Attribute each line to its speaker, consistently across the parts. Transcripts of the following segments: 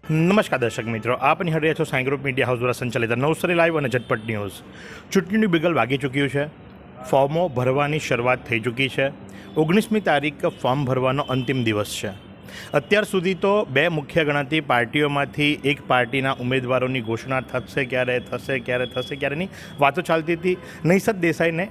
Speaker 1: નમસ્કાર દર્શક મિત્રો, આપ નિહાળી રહ્યા છો સાઈ ગ્રુપ મીડિયા હાઉસ દ્વારા સંચાલિત નવસારી લાઈવ અને ઝટપટ ન્યૂઝ. ચૂંટણીનું બિગલ વાગી ચૂક્યું છે. ફોર્મો ભરવાની શરૂઆત થઈ ચૂકી છે. 19મી તારીખ ફોર્મ ભરવાનો અંતિમ દિવસ છે. અત્યાર સુધી તો બે મુખ્ય ગણાતી પાર્ટીઓમાંથી એક પાર્ટીના ઉમેદવારોની ઘોષણા ક્યારે નહીં વાતો ચાલતી હતી. નૈસદ દેસાઈને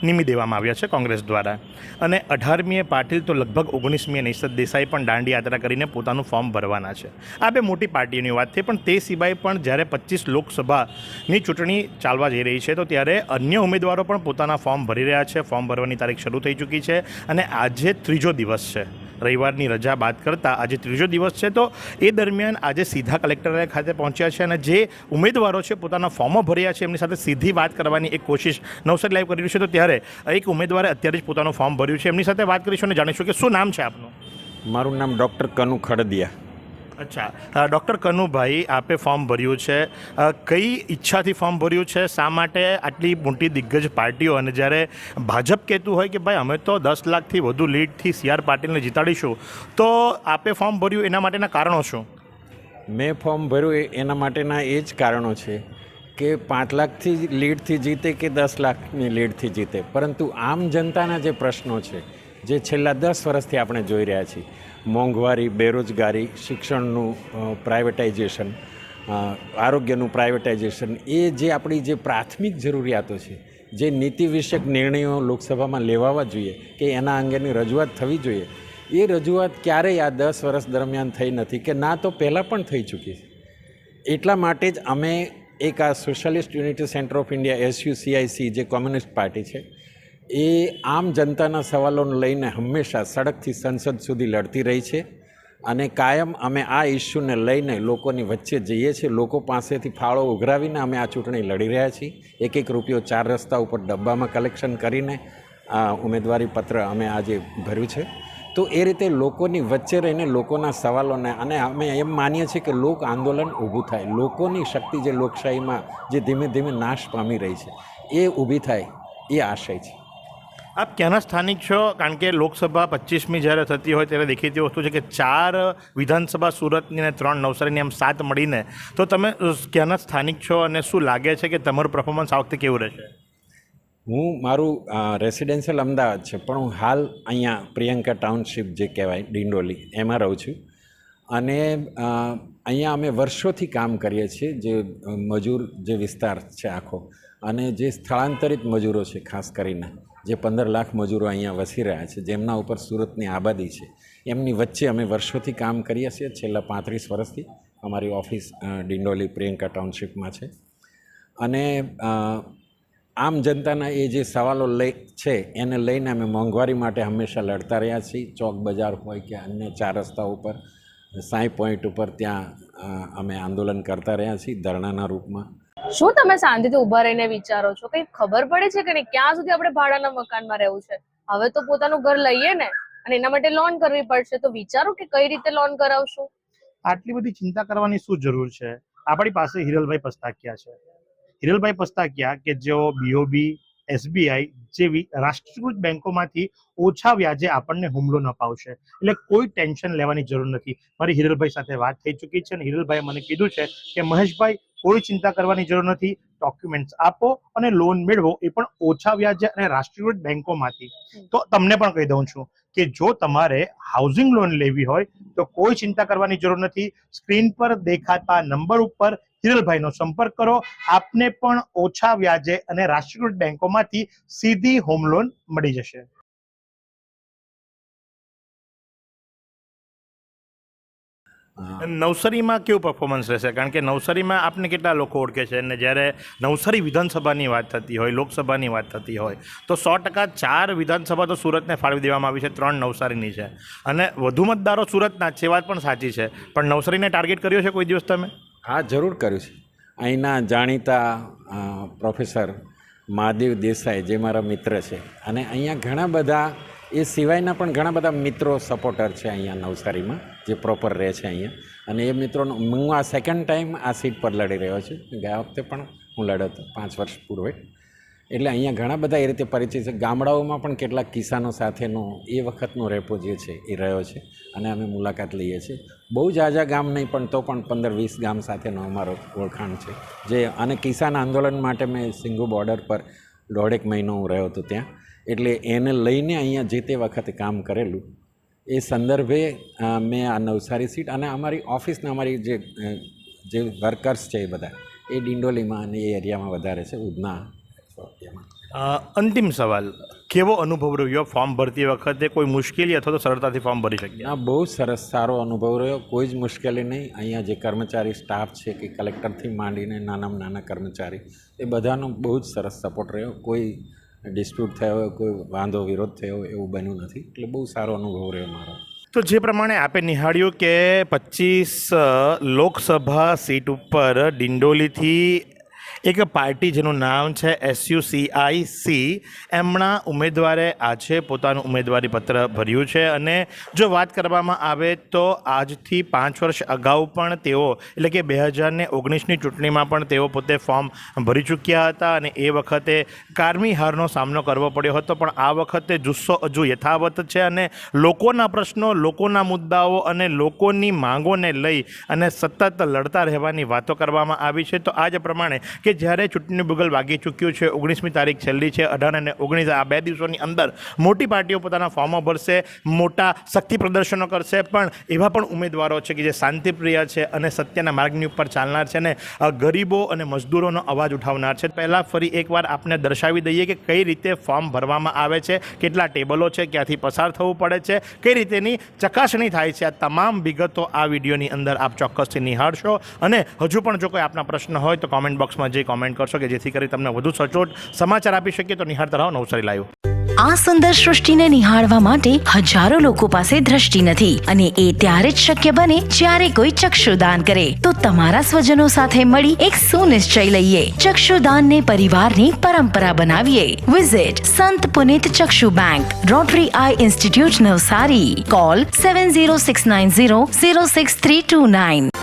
Speaker 1: નિમી દેવામાં આવ્યા છે કોંગ્રેસ દ્વારા, અને 18મીએ પાટીલ તો લગભગ 19મીએ નૈસદ દેસાઈ પણ દાંડી યાત્રા કરીને પોતાનું ફોર્મ ભરવાના છે. આ બે મોટી પાર્ટીઓની વાત થઈ, પણ તે સિવાય પણ જ્યારે 25 લોકસભાની ચૂંટણી ચાલવા જઈ રહી છે તો ત્યારે અન્ય ઉમેદવારો પણ પોતાના ફોર્મ ભરી રહ્યા છે. ફોર્મ ભરવાની તારીખ શરૂ થઈ ચૂકી છે અને આજે ત્રીજો દિવસ છે. રવિવારની રજા બાદ કરતાં આજે ત્રીજો દિવસ છે. તો એ દરમિયાન આજે સીધા કલેક્ટર ખાતે પહોંચ્યા છે અને જે ઉમેદવારો છે પોતાના ફોર્મો ભર્યા છે એમની સાથે સીધી વાત કરવાની એક કોશિશ નવસારી લાઈવ કરી રહ્યું છે. તો ત્યારે એક ઉમેદવારે અત્યારે જ પોતાનું ફોર્મ ભર્યું છે, એમની સાથે વાત કરીશું અને જાણીશું કે શું નામ છે આપનું.
Speaker 2: મારું નામ ડૉક્ટર કનુ ખડદિયા.
Speaker 1: અચ્છા, ડૉક્ટર કનુભાઈ, આપે ફોર્મ ભર્યું છે. કઈ ઈચ્છાથી ફોર્મ ભર્યું છે? શા માટે આટલી મોટી દિગ્ગજ પાર્ટીઓ, અને જ્યારે ભાજપ કહેતું હોય કે ભાઈ અમે તો 10 લાખથી વધુ લીડથી CR પાટીલને જીતાડીશું, તો આપે ફોર્મ ભર્યું એના માટેના કારણો શું?
Speaker 2: મેં ફોર્મ ભર્યું એના માટેના એ જ કારણો છે કે 5 લાખથી લીડથી જીતે કે 10 લાખની લીડથી જીતે, પરંતુ આમ જનતાના જે પ્રશ્નો છે, જે છેલ્લા 10 વર્ષથી આપણે જોઈ રહ્યા છીએ, મોંઘવારી, બેરોજગારી, શિક્ષણનું પ્રાઇવેટાઇઝેશન, આરોગ્યનું પ્રાઇવેટાઇઝેશન, એ જે આપણી જે પ્રાથમિક જરૂરિયાતો છે, જે નીતિ વિષયક નિર્ણયો લોકસભામાં લેવાવા જોઈએ કે એના અંગેની રજૂઆત થવી જોઈએ, એ રજૂઆત ક્યારેય આ 10 વર્ષ દરમિયાન થઈ નથી, કે ના તો પહેલાં પણ થઈ ચૂકી છે. એટલા માટે જ અમે એક આ socialist unity centre of India SUCIC, જે કોમ્યુનિસ્ટ પાર્ટી છે, એ આમ જનતાના સવાલોને લઈને હંમેશા સડકથી સંસદ સુધી લડતી રહી છે અને કાયમ અમે આ ઇસ્યુને લઈને લોકોની વચ્ચે જઈએ છીએ. લોકો પાસેથી ફાળો ઉઘરાવીને અમે આ ચૂંટણી લડી રહ્યા છીએ. 1-1 રૂપિયો 4 રસ્તા ઉપર ડબ્બામાં કલેક્શન કરીને આ ઉમેદવારી પત્ર અમે આજે ભર્યું છે. તો એ રીતે લોકોની વચ્ચે રહીને લોકોના સવાલોને, અને અમે એમ માનીએ છીએ કે લોક આંદોલન ઊભું થાય, લોકોની શક્તિ જે લોકશાહીમાં જે ધીમે ધીમે નાશ પામી રહી છે એ ઊભી થાય, એ આશય છે.
Speaker 1: આપ ક્યાંના સ્થાનિક છો? કારણ કે લોકસભા 25મી જ્યારે થતી હોય ત્યારે દેખીતી વસ્તુ છે કે 4 વિધાનસભા સુરતની અને 3 નવસારીની, એમ 7 મળીને. તો તમે ક્યાંના સ્થાનિક છો અને શું લાગે છે કે તમારું પરફોર્મન્સ આ વખતે કેવું રહેશે?
Speaker 2: મારું રેસિડેન્શિયલ અમદાવાદ છે, પણ હું હાલ અહીંયા પ્રિયંકા ટાઉનશીપ જે કહેવાય ડિંડોલી, એમાં રહું છું. અને અહીંયા અમે વર્ષોથી કામ કરીએ છીએ. જે મજૂર જે વિસ્તાર છે આખો, અને જે સ્થળાંતરિત મજૂરો છે, ખાસ કરીને જે 15 લાખ મજૂરો અહીંયા વસી રહ્યા છે, જેમના ઉપર સુરતની આબાદી છે, એમની વચ્ચે અમે વર્ષોથી કામ કરીએ છીએ. છેલ્લા 35 વર્ષથી અમારી ઓફિસ ડિંડોલી પ્રિયંકા ટાઉનશીપમાં છે. અને આમ જનતાના એ જે સવાલો છે એને લઈને અમે મોંઘવારી માટે હંમેશા લડતા રહ્યા છીએ. ચોક બજાર હોય કે અન્ય 4 રસ્તા ઉપર, 5 પોઈન્ટ ઉપર, ત્યાં અમે આંદોલન કરતા રહ્યા છીએ ધરણાના રૂપમાં.
Speaker 3: શું તમે શાંતિથી ઊભા રહીને વિચારો છો? કંઈ ખબર પડે છે કે નહીં ક્યાં સુધી આપણે ભાડાના મકાનમાં રહેવું છે? હવે તો પોતાનું ઘર લઈએ ને, અને એના માટે લોન કરવી પડશે. તો વિચારો કે કઈ રીતે લોન કરાવશું.
Speaker 1: આટલી બધી ચિંતા કરવાની શું જરૂર છે? આપણી પાસે હિરલભાઈ પસ્તાકિયા છે. હિરલભાઈ પસ્તાકિયા કે જેઓ BOB, SBI જેવી રાષ્ટ્રીયકૃત બેંકોમાંથી ઓછા વ્યાજે આપણને હોમ લોન અપાવશે, એટલે કોઈ ટેન્શન લેવાની જરૂર નથી. મારી હિરલભાઈ સાથે વાત થઈ ચૂકી છે અને હિરલભાઈએ મને કીધું છે કે મહેશભાઈ, કોઈ ચિંતા કરવાની જરૂર નથી. ડોક્યુમેન્ટ્સ આપો અને લોન મેળવો, એ પણ ઓછા વ્યાજે અને રાષ્ટ્રીયકૃત બેંકોમાંથી. તો તમને પણ કહી દઉં છું કે જો તમારે હાઉસિંગ લોન લેવી હોય તો કોઈ ચિંતા કરવાની જરૂર નથી. સ્ક્રીન પર દેખાતા નંબર ઉપર હિરલભાઈનો સંપર્ક કરો. આપને પણ ઓછા વ્યાજે અને રાષ્ટ્રીયકૃત બેંકોમાંથી સીધી હોમ લોન મળી જશે. નવસારીમાં કેવું પરફોર્મન્સ રહેશે? કારણ કે નવસારીમાં આપને કેટલા લોકો ઓળખે છે, અને જ્યારે નવસારી વિધાનસભાની વાત થતી હોય, લોકસભાની વાત થતી હોય, તો 100% 4 વિધાનસભા તો સુરતને ફાળવી દેવામાં આવી છે, 3 નવસારીની છે, અને વધુ મતદારો સુરતના જ છે. વાત પણ સાચી છે, પણ નવસારીને ટાર્ગેટ કર્યો છે કોઈ દિવસ તમે?
Speaker 2: હા, જરૂર કર્યું છે. અહીંના જાણીતા પ્રોફેસર મહાદેવ દેસાઈ, જે મારા મિત્ર છે, અને અહીંયા ઘણા બધા એ સિવાયના પણ ઘણા બધા મિત્રો સપોર્ટર છે અહીંયા નવસારીમાં, જે પ્રોપર રહે છે અહીંયા. અને એ મિત્રોનો હું આ 2nd ટાઈમ આ સીટ પર લડી રહ્યો છું. ગયા વખતે પણ હું લડ્યો હતો 5 વર્ષ પૂર્વે. એટલે અહીંયા ઘણા બધા એ રીતે પરિચય છે. ગામડાઓમાં પણ કેટલાક કિસાનો સાથેનો એ વખતનો રેપો જે છે એ રહ્યો છે અને અમે મુલાકાત લઈએ છીએ. બહુ ઝાઝા ગામ નહીં પણ તો પણ 15-20 ગામ સાથેનો અમારો ઓળખાણ છે. જે અને કિસાન આંદોલન માટે મેં સિંઘુ બોર્ડર પર 1.5 મહિનો હું રહ્યો હતો ત્યાં, એટલે એને લઈને અહીંયા જે તે વખતે કામ કરેલું એ સંદર્ભે મેં આ નવસારી સીટ અને અમારી ઓફિસના અમારી જે વર્કર્સ છે એ બધા એ ડિંડોલીમાં અને એ એરિયામાં વધારે છે, ઉધના એરિયામાં.
Speaker 1: અંતિમ સવાલ, કેવો અનુભવ રહ્યો ફોર્મ ભરતી વખતે? કોઈ મુશ્કેલી અથવા તો સરળતાથી ફોર્મ ભરી શકીએ?
Speaker 2: ના, બહુ સરસ સારો અનુભવ રહ્યો, કોઈ જ મુશ્કેલી નહીં. અહીંયા જે કર્મચારી સ્ટાફ છે કે કલેક્ટરથી માંડીને નાનામાં નાના કર્મચારી એ બધાનો બહુ જ સરસ સપોર્ટ રહ્યો. કોઈ ડિસ્પ્યુટ થયો હોય, કોઈ વાંધો વિરોધ થયો હોય એવું બન્યું નથી. એટલે બહુ સારો અનુભવ રહ્યો મારો.
Speaker 1: તો જે પ્રમાણે આપે નિહાળ્યું કે 25 લોકસભા સીટ ઉપર ડિંડોલીથી એક પાર્ટી જેનું નામ છે SUCIC, એમના ઉમેદવારે આજે પોતાનું ઉમેદવારી પત્ર ભર્યું છે. અને જો વાત કરવામાં આવે તો આજથી 5 વર્ષ અગાઉ પણ તેઓ એટલે કે 2019ની ચૂંટણીમાં પણ તેઓ પોતે ફોર્મ ભરી ચૂક્યા હતા અને એ વખતે કારમી હારનો સામનો કરવો પડ્યો હતો. પણ આ વખતે જુસ્સો હજુ યથાવત છે અને લોકોના પ્રશ્નો, લોકોના મુદ્દાઓ અને લોકોની માંગોને લઈ અને સતત લડતા રહેવાની વાતો કરવામાં આવી છે. તો આ જ પ્રમાણે કે જ્યારે ચૂંટણીનું બુગલ વાગી ચૂક્યું છે, 19મી તારીખ છેલ્લી છે, 18 અને 19 આ 2 દિવસોની અંદર મોટી પાર્ટીઓ પોતાના ફોર્મો ભરશે, મોટા શક્તિ પ્રદર્શનો કરશે. પણ એવા પણ ઉમેદવારો છે કે જે શાંતિપ્રિય છે અને સત્યના માર્ગની ઉપર ચાલનાર છે અને ગરીબો અને મજદૂરોનો અવાજ ઉઠાવનાર છે. પહેલાં ફરી એકવાર આપને દર્શાવી દઈએ કે કઈ રીતે ફોર્મ ભરવામાં આવે છે, કેટલા ટેબલો છે, ક્યાંથી પસાર થવું પડે છે, કઈ રીતેની ચકાસણી થાય છે. આ તમામ વિગતો આ વિડીયોની અંદર આપ ચોક્કસથી નિહાળશો. અને હજુ પણ જો કોઈ આપના પ્રશ્ન હોય તો કોમેન્ટ બોક્સમાં જે કોમેન્ટ કરશો કે જેથી કરી તમને વધુ સચોટ સમાચાર આપી શકીએ. તો નિહાળતા રહો નવસારી લાઈવ.
Speaker 4: આ સુંદર સૃષ્ટિને નિહાળવા માટે હજારો લોકો પાસે દ્રષ્ટિ નથી અને એ ત્યારે જ શક્ય બને જ્યારે કોઈ ચક્ષુદાન કરે. તો તમારા સ્વજનો સાથે મળી એક સુનિશ્ચય લઈએ, ચક્ષુદાનને પરિવારની પરંપરા બનાવીએ. Visit Sant Punit Chakshu bank, Rotary eye institute Navsari. Call 7069006329.